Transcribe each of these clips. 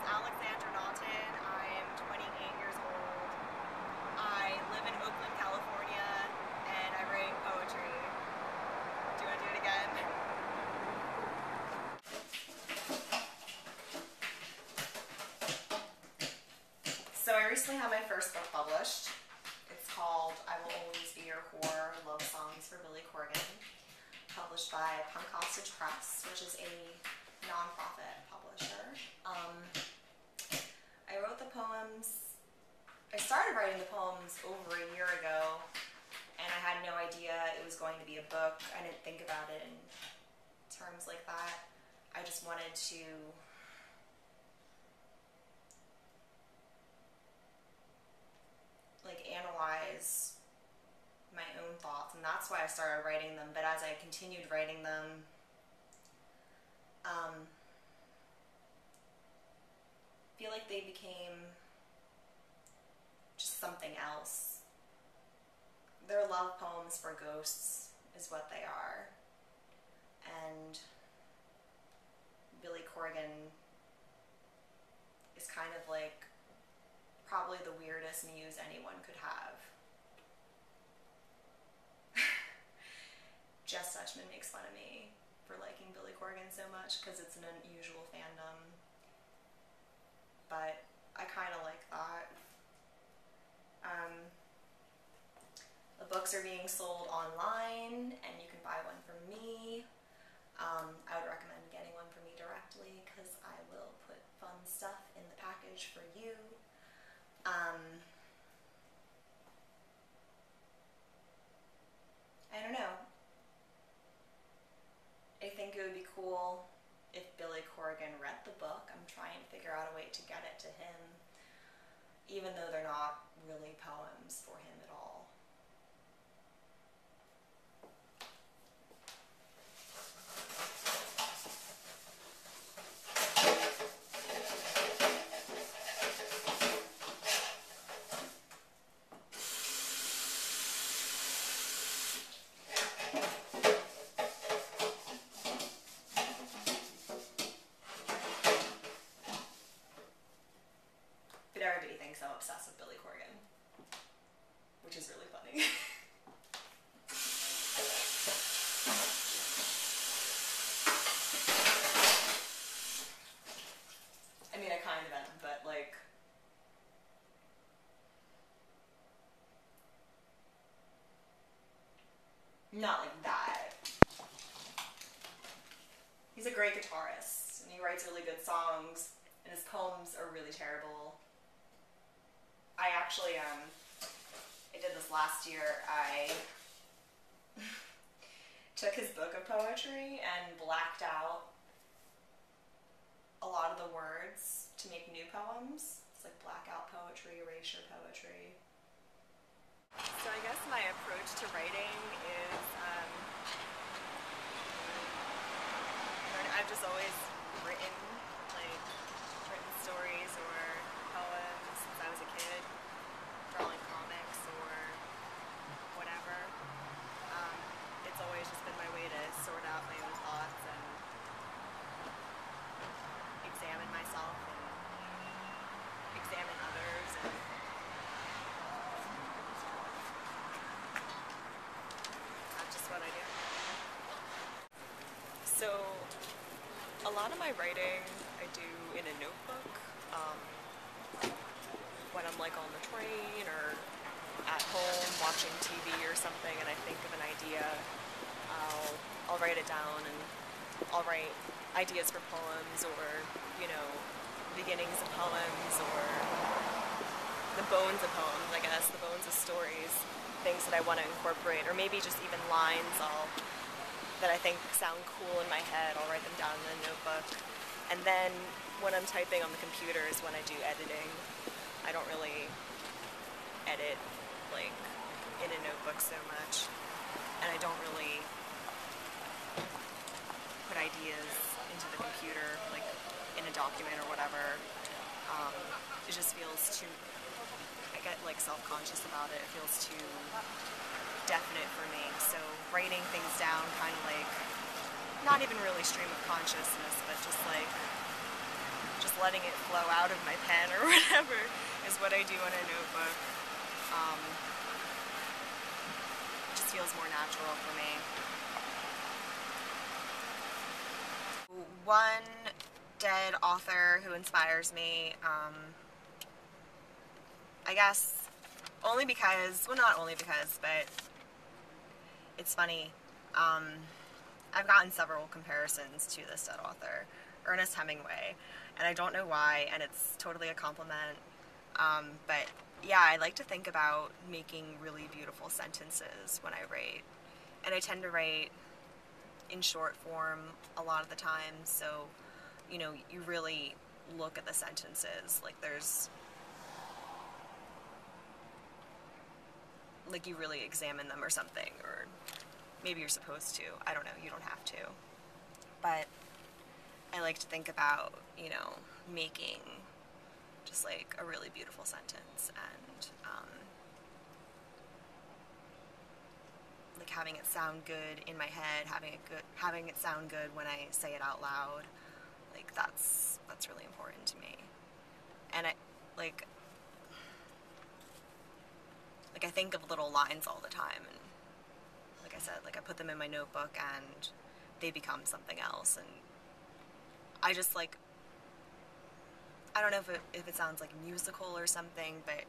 Alexandra Naughton. I am 28 years old. I live in Oakland, California, and I write poetry. Do you want to do it again? So I recently had my first book published. It's called I Will Always Be Your Whore, Love Songs for Billy Corgan, published by Punk Hostage Press, which is a non-profit publisher. I wrote the poems, I started writing the poems over a year ago, and I had no idea it was going to be a book. I didn't think about it in terms like that. I just wanted to analyze my own thoughts, and that's why I started writing them. But as I continued writing them, I feel like they became just something else. They're love poems for ghosts is what they are. And Billy Corgan is kind of like probably the weirdest muse anyone could have. Jess Dutchman makes fun of me for liking Billy Corgan so much because it's an unusual fandom. But I kind of like that. The books are being sold online, and you can buy one from me. I would recommend getting one from me directly because I will put fun stuff in the package for you. I don't know. I think it would be cool if Billy Corgan read the book. I'm trying to figure out a way to get it to him, even though they're not really poems for him at all. But everybody thinks I'm obsessed with Billy Corgan, which is really funny. I mean, I kind of am, but like, not like that. He's a great guitarist, and he writes really good songs, and his poems are really terrible. I actually, I did this last year. I took his book of poetry and blacked out a lot of the words to make new poems. It's like blackout poetry, erasure poetry. So I guess my approach to writing is, I've just always written stories or poems since I was a kid, drawing comics or whatever. It's always just been my way to sort out my own thoughts and examine myself and examine others, and that's just what I do. So a lot of my writing I do in a notebook. When I'm like on the train or at home watching TV or something and I think of an idea, I'll write it down, and I'll write ideas for poems, or, you know, beginnings of poems, or the bones of poems, I guess, the bones of stories, things that I want to incorporate, or maybe just even lines that I think sound cool in my head. I'll write them down in a notebook. And then when I'm typing on the computer is when I do editing. I don't really edit like in a notebook so much, and I don't really put ideas into the computer like in a document or whatever. It just feels too, I get like self-conscious about it. It feels too definite for me. So writing things down, kind of like, not even really stream of consciousness, but just letting it flow out of my pen or whatever is what I do in a notebook. It just feels more natural for me. One dead author who inspires me, I guess only because, well, not only because, but it's funny. I've gotten several comparisons to this dead author, Ernest Hemingway, and I don't know why, and it's totally a compliment. But yeah, I like to think about making really beautiful sentences when I write, and I tend to write in short form a lot of the time, so, you know, you really look at the sentences, like you really examine them or something, or maybe you're supposed to, I don't know, you don't have to, but I like to think about, you know, making just like a really beautiful sentence, and like having it sound good in my head, having it sound good when I say it out loud. Like that's really important to me. And I think of little lines all the time, and like I said, like I put them in my notebook and they become something else, and I just like, I don't know if it sounds like musical or something, but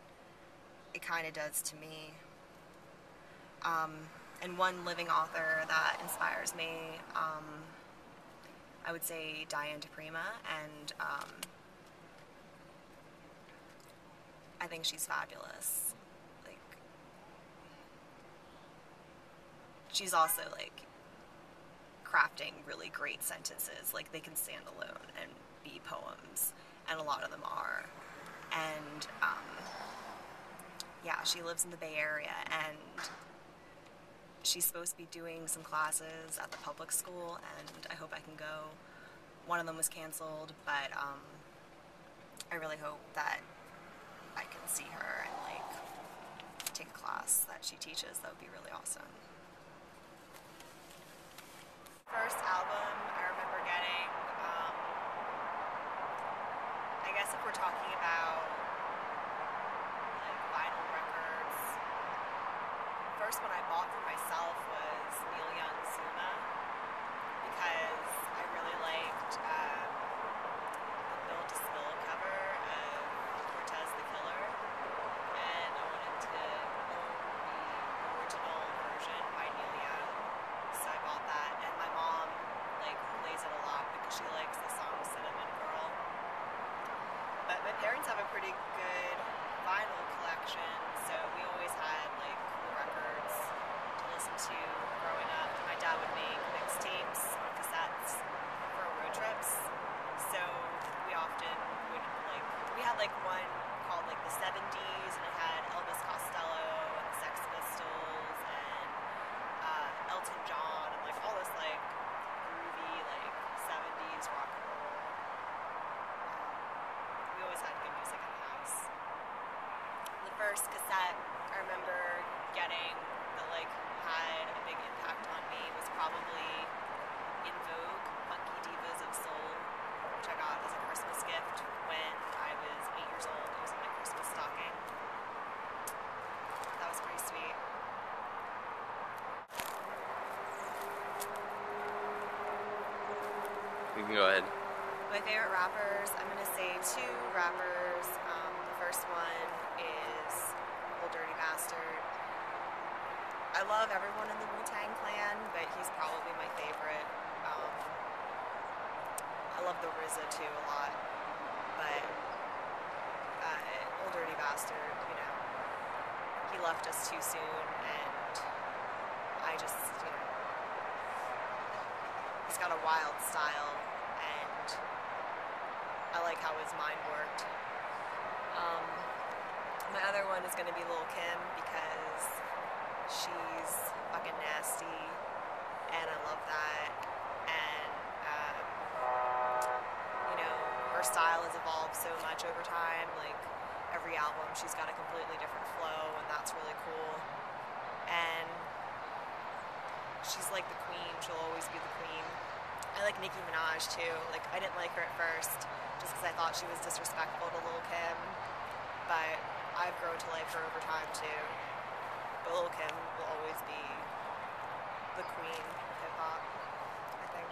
it kind of does to me. And one living author that inspires me, I would say Diane DePrima, and I think she's fabulous. Like, she's also like crafting really great sentences, like they can stand alone and be poems, and a lot of them are. And yeah, she lives in the Bay Area, and she's supposed to be doing some classes at the public school, and I hope I can go. One of them was canceled, but I really hope that I can see her and like take a class that she teaches. That would be really awesome. First album I remember getting, I guess if we're talking about like vinyl records, first one I bought for myself was Neil Young's Zuma, because I really liked the Bill to Spill cover of Cortez the Killer, and I wanted to own the original version by Neil Young, so I bought that, and my mom like plays it a lot because she likes the song Cinnamon Girl. But my parents have a pretty good vinyl collection, so we always had like cool records to listen to growing up. My dad would make mixtapes on cassettes for road trips, so we often would like, we had like one called like the 70s, and it had Elvis Costello and the Sex Pistols and Elton John and like all this like groovy like 70s rock and roll. We always had good music in the house. The first cassette I remember getting that like had a big impact on me was probably In Vogue, Funky Divas of Soul, which I got as a Christmas gift when I was 8 years old. It was in my Christmas stocking. That was pretty sweet. You can go ahead. My favorite rappers, I'm going to say two rappers. The first one is Old Dirty Bastard. I love everyone in the Wu-Tang Clan, but he's probably my favorite. I love the RZA too a lot, but Old Dirty Bastard, you know, he left us too soon, and I just, you know, he's got a wild style, and I like how his mind worked. My other one is going to be Lil' Kim, because she's fucking nasty, and I love that, and you know, her style has evolved so much over time. Like every album she's got a completely different flow, and that's really cool. And she's like the queen, she'll always be the queen. I like Nicki Minaj too. Like, I didn't like her at first just because I thought she was disrespectful to Lil' Kim, but I've grown to like her over time too. But Lil' Kim will always be the queen of hip-hop, I think.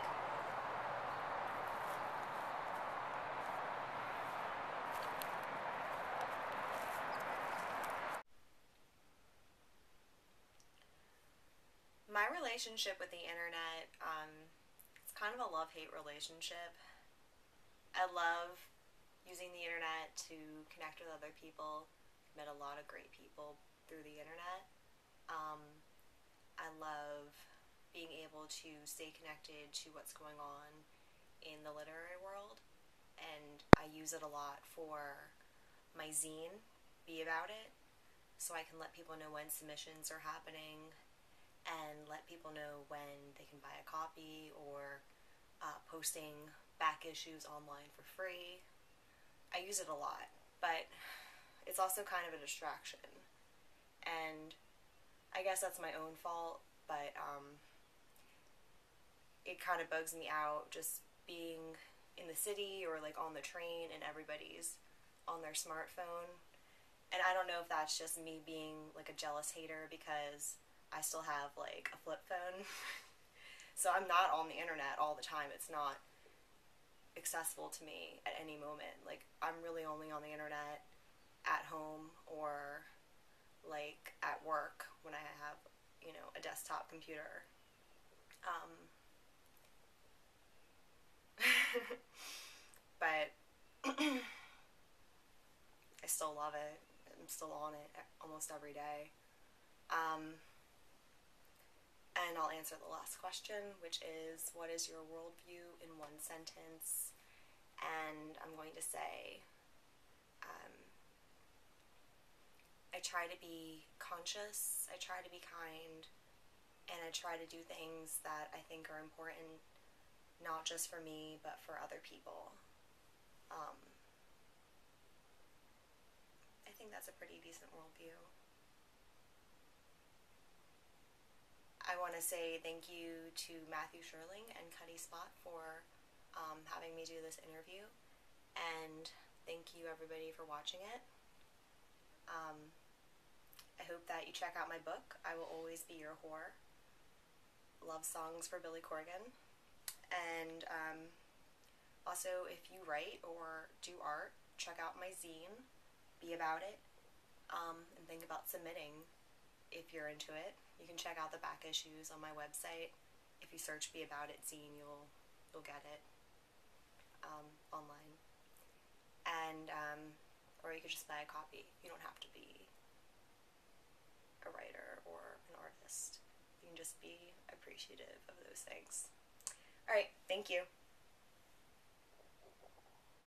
My relationship with the internet, it's kind of a love-hate relationship. I love using the internet to connect with other people. I've met a lot of great people through the internet. Um, I love being able to stay connected to what's going on in the literary world, and I use it a lot for my zine, Be About It, so I can let people know when submissions are happening and let people know when they can buy a copy, or posting back issues online for free. I use it a lot, but it's also kind of a distraction, and I guess that's my own fault, but it kind of bugs me out just being in the city or like on the train and everybody's on their smartphone. And I don't know if that's just me being like a jealous hater because I still have like a flip phone. So I'm not on the internet all the time. It's not accessible to me at any moment. Like, I'm really only on the internet at home or like at work when I have, a desktop computer. But I still love it. I'm still on it almost every day. And I'll answer the last question, which is, what is your worldview in one sentence? And I'm going to say, I try to be conscious, I try to be kind, and I try to do things that I think are important, not just for me, but for other people. I think that's a pretty decent worldview. I want to say thank you to Matthew Sherling and Cutty Spot for having me do this interview, and thank you everybody for watching it. I hope that you check out my book, I Will Always Be Your Whore, Love Songs for Billy Corgan. And also, if you write or do art, check out my zine, Be About It, and think about submitting if you're into it. You can check out the back issues on my website. If you search Be About It zine, you'll get it online. And or you could just buy a copy. You don't have to be a writer or an artist. You can just be appreciative of those things. Alright, thank you.